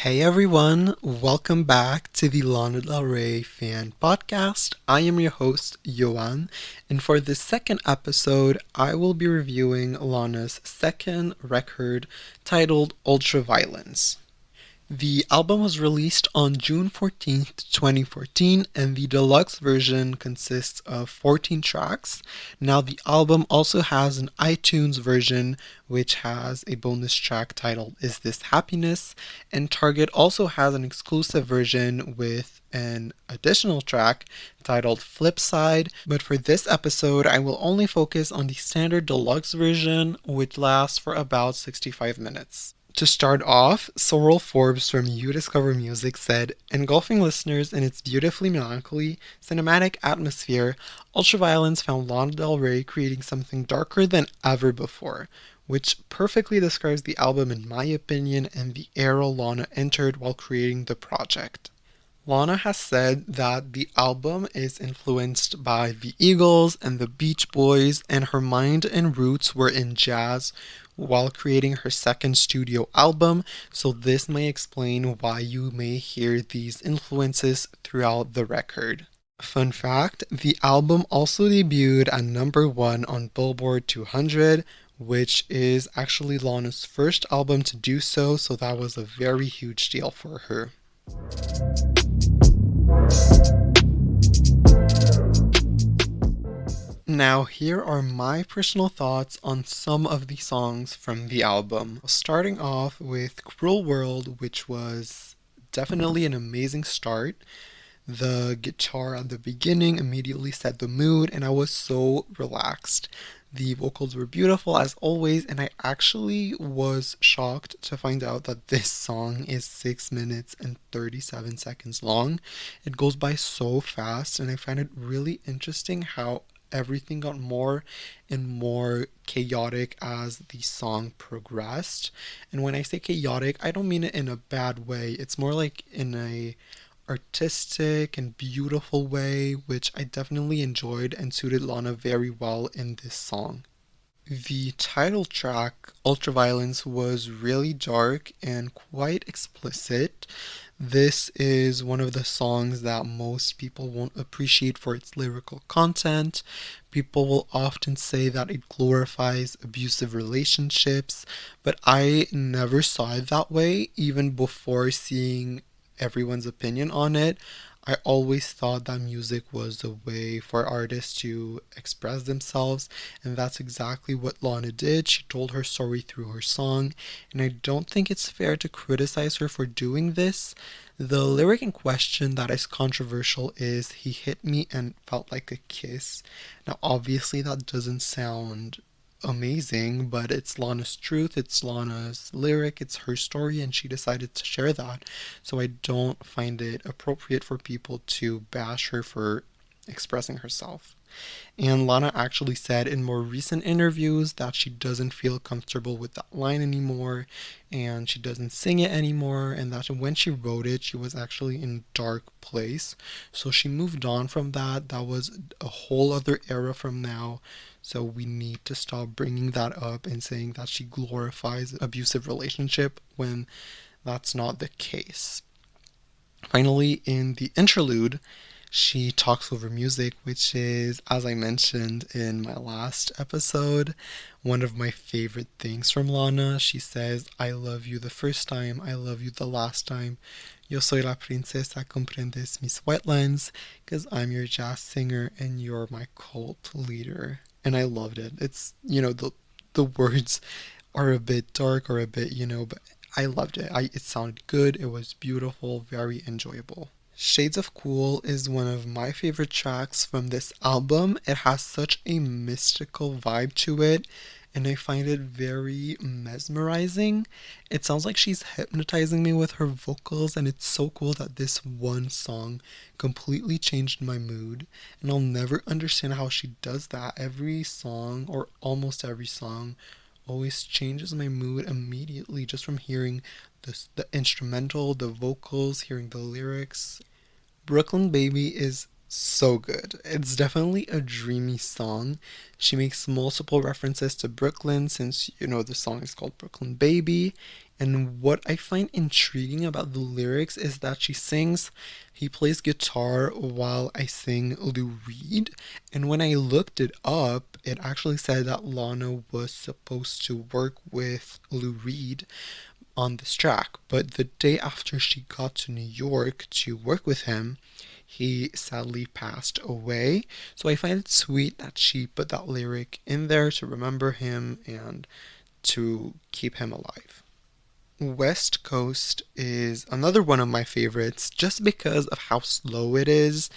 Hey everyone, welcome back to the Lana Del Rey fan podcast. I am your host, Yoan, and for this second episode, I will be reviewing Lana's second record titled Ultraviolence. The album was released on June 14th, 2014, and the deluxe version consists of 14 tracks. Now, the album also has an iTunes version, which has a bonus track titled Is This Happiness? And Target also has an exclusive version with an additional track titled Flipside. But for this episode, I will only focus on the standard deluxe version, which lasts for about 65 minutes. To start off, Sorrel Forbes from You Discover Music said, engulfing listeners in its beautifully melancholy, cinematic atmosphere, Ultraviolence found Lana Del Rey creating something darker than ever before, which perfectly describes the album in my opinion and the era Lana entered while creating the project. Lana has said that the album is influenced by the Eagles and the Beach Boys, and her mind and roots were in jazz while creating her second studio album, so this may explain why you may hear these influences throughout the record. Fun fact, the album also debuted at number 1 on Billboard 200, which is actually Lana's first album to do so, so that was a very huge deal for her. Now, here are my personal thoughts on some of the songs from the album. Starting off with Cruel World, which was definitely an amazing start. The guitar at the beginning immediately set the mood, and I was so relaxed. The vocals were beautiful as always, and I actually was shocked to find out that this song is 6 minutes and 37 seconds long. It goes by so fast, and I find it really interesting how everything got more and more chaotic as the song progressed. And when I say chaotic, I don't mean it in a bad way. It's more like in a artistic and beautiful way, which I definitely enjoyed and suited Lana very well in this song. The title track, Ultraviolence, was really dark and quite explicit. This is one of the songs that most people won't appreciate for its lyrical content. People will often say that it glorifies abusive relationships, but I never saw it that way, even before seeing everyone's opinion on it. I always thought that music was a way for artists to express themselves, and that's exactly what Lana did. She told her story through her song, and I don't think it's fair to criticize her for doing this. The lyric in question that is controversial is "He hit me and felt like a kiss." Now, obviously, that doesn't sound amazing, but it's Lana's truth, it's Lana's lyric, it's her story, and she decided to share that. So I don't find it appropriate for people to bash her for expressing herself. And Lana actually said in more recent interviews that she doesn't feel comfortable with that line anymore and she doesn't sing it anymore, and that when she wrote it, she was actually in a dark place. So she moved on from that. That was a whole other era from now. So we need to stop bringing that up and saying that she glorifies abusive relationship when that's not the case. Finally, in the interlude, she talks over music, which is, as I mentioned in my last episode, one of my favorite things from Lana. She says, I love you the first time, I love you the last time. Yo soy la princesa, comprendes mis wetlands, because I'm your jazz singer and you're my cult leader. And I loved it. It's, the words are a bit dark or a bit, but I loved it. It sounded good, it was beautiful, very enjoyable. Shades of Cool is one of my favorite tracks from this album. It has such a mystical vibe to it, and I find it very mesmerizing. It sounds like she's hypnotizing me with her vocals, and it's so cool that this one song completely changed my mood. And I'll never understand how she does that. Every song, or almost every song, always changes my mood immediately just from hearing the instrumental, the vocals, hearing the lyrics. Brooklyn Baby is so good. It's definitely a dreamy song. She makes multiple references to Brooklyn since, the song is called Brooklyn Baby. And what I find intriguing about the lyrics is that she sings, he plays guitar while I sing Lou Reed. And when I looked it up, it actually said that Lana was supposed to work with Lou Reed on this track. But the day after she got to New York to work with him, he sadly passed away. So I find it sweet that she put that lyric in there to remember him and to keep him alive. West Coast is another one of my favorites just because of how slow it is,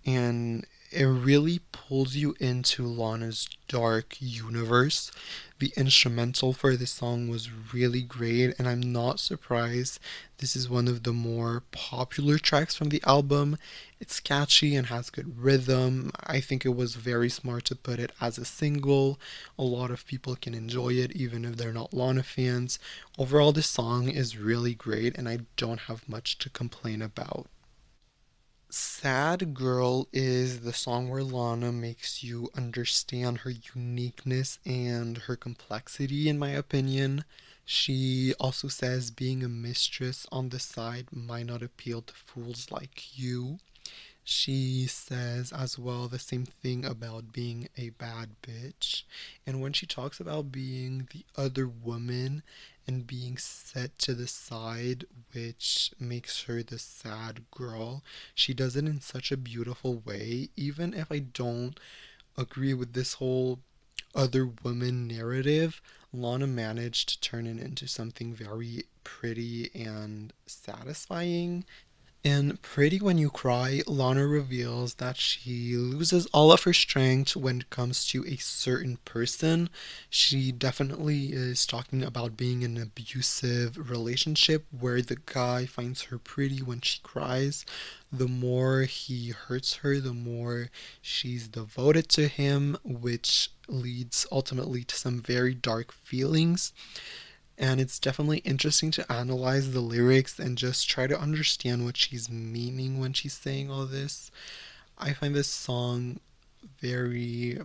and it really pulls you into Lana's dark universe. The instrumental for this song was really great, and I'm not surprised. This is one of the more popular tracks from the album. It's catchy and has good rhythm. I think it was very smart to put it as a single. A lot of people can enjoy it even if they're not Lana fans. Overall, this song is really great, and I don't have much to complain about. Sad Girl is the song where Lana makes you understand her uniqueness and her complexity, in my opinion. She also says being a mistress on the side might not appeal to fools like you. She says as well the same thing about being a bad bitch. And when she talks about being the other woman and being set to the side, which makes her the sad girl, she does it in such a beautiful way. Even if I don't agree with this whole other woman narrative, Lana managed to turn it into something very pretty and satisfying. In Pretty When You Cry, Lana reveals that she loses all of her strength when it comes to a certain person. She definitely is talking about being in an abusive relationship where the guy finds her pretty when she cries. The more he hurts her, the more she's devoted to him, which leads ultimately to some very dark feelings. And it's definitely interesting to analyze the lyrics and just try to understand what she's meaning when she's saying all this. I find this song very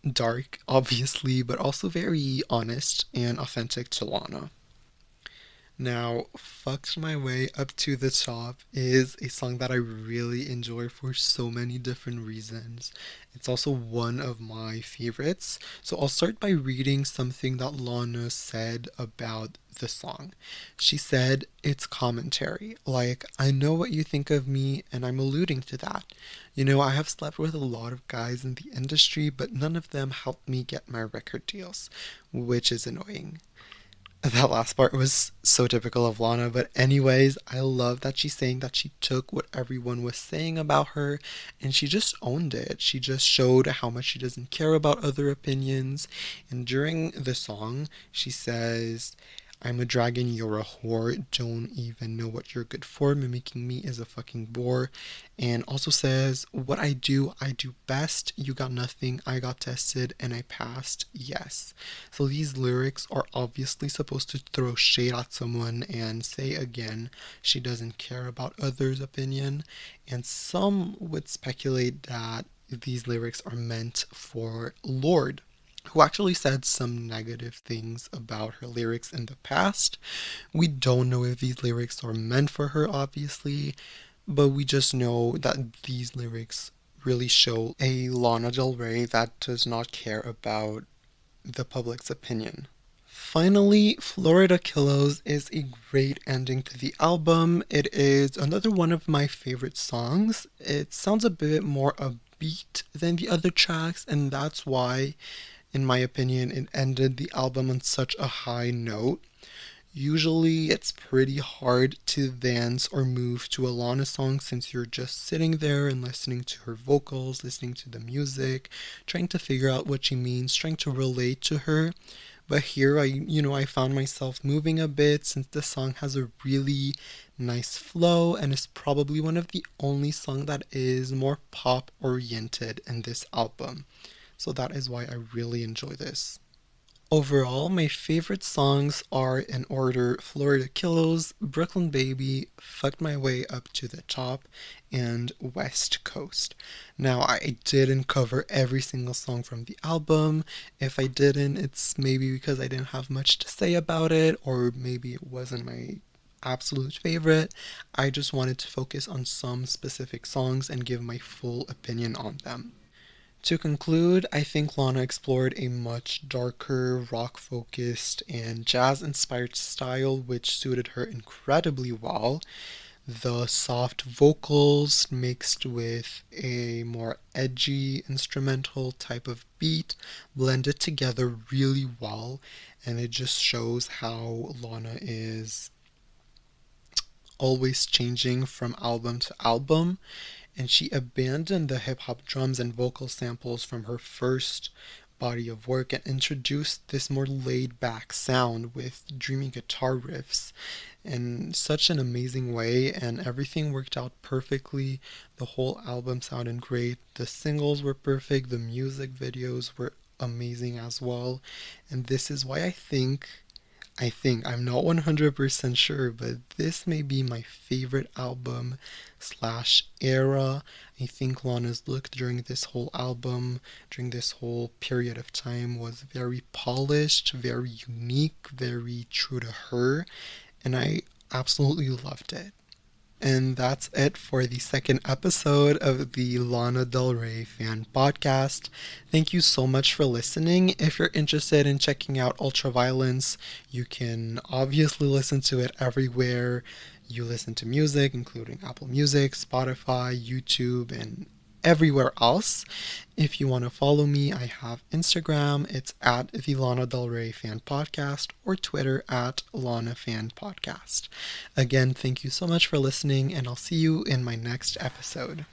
dark, obviously, but also very honest and authentic to Lana. Now, Fucked My Way Up to the Top is a song that I really enjoy for so many different reasons. It's also one of my favorites. So I'll start by reading something that Lana said about the song. She said, it's commentary. Like, I know what you think of me, and I'm alluding to that. You know, I have slept with a lot of guys in the industry, but none of them helped me get my record deals, which is annoying. That last part was so typical of Lana, but anyways, I love that she's saying that she took what everyone was saying about her and she just owned it. She just showed how much she doesn't care about other opinions. And during the song, she says, I'm a dragon, you're a whore, don't even know what you're good for, mimicking me is a fucking bore. And also says, what I do best, you got nothing, I got tested, and I passed, yes. So these lyrics are obviously supposed to throw shade at someone and say again, she doesn't care about others' opinion. And some would speculate that these lyrics are meant for Lorde, who actually said some negative things about her lyrics in the past. We don't know if these lyrics are meant for her, obviously, but we just know that these lyrics really show a Lana Del Rey that does not care about the public's opinion. Finally, Florida Killos is a great ending to the album. It is another one of my favorite songs. It sounds a bit more upbeat than the other tracks, and that's why, in my opinion, it ended the album on such a high note. Usually, it's pretty hard to dance or move to a Lana song since you're just sitting there and listening to her vocals, listening to the music, trying to figure out what she means, trying to relate to her. But here I found myself moving a bit since the song has a really nice flow and is probably one of the only songs that is more pop oriented in this album. So that is why I really enjoy this. Overall, my favorite songs are in order Florida Kilos, Brooklyn Baby, Fucked My Way Up to the Top, and West Coast. Now, I didn't cover every single song from the album. If I didn't, it's maybe because I didn't have much to say about it, or maybe it wasn't my absolute favorite. I just wanted to focus on some specific songs and give my full opinion on them. To conclude, I think Lana explored a much darker, rock focused, and jazz inspired style which suited her incredibly well. The soft vocals mixed with a more edgy instrumental type of beat blended together really well, and it just shows how Lana is always changing from album to album, and she abandoned the hip hop drums and vocal samples from her first body of work and introduced this more laid back sound with dreamy guitar riffs in such an amazing way, and everything worked out perfectly. The whole album sounded great, the singles were perfect, the music videos were amazing as well, and this is why I'm not 100% sure, but this may be my favorite album slash era. I think Lana's look during this whole album, during this whole period of time, was very polished, very unique, very true to her, and I absolutely loved it. And that's it for the second episode of the Lana Del Rey fan podcast. Thank you so much for listening. If you're interested in checking out Ultraviolence, you can obviously listen to it everywhere you listen to music, including Apple Music, Spotify, YouTube, and everywhere else. If you want to follow me, I have Instagram. It's at the Lana Del Rey Fan Podcast, or Twitter at Lana Fan Podcast. Again, thank you so much for listening, and I'll see you in my next episode.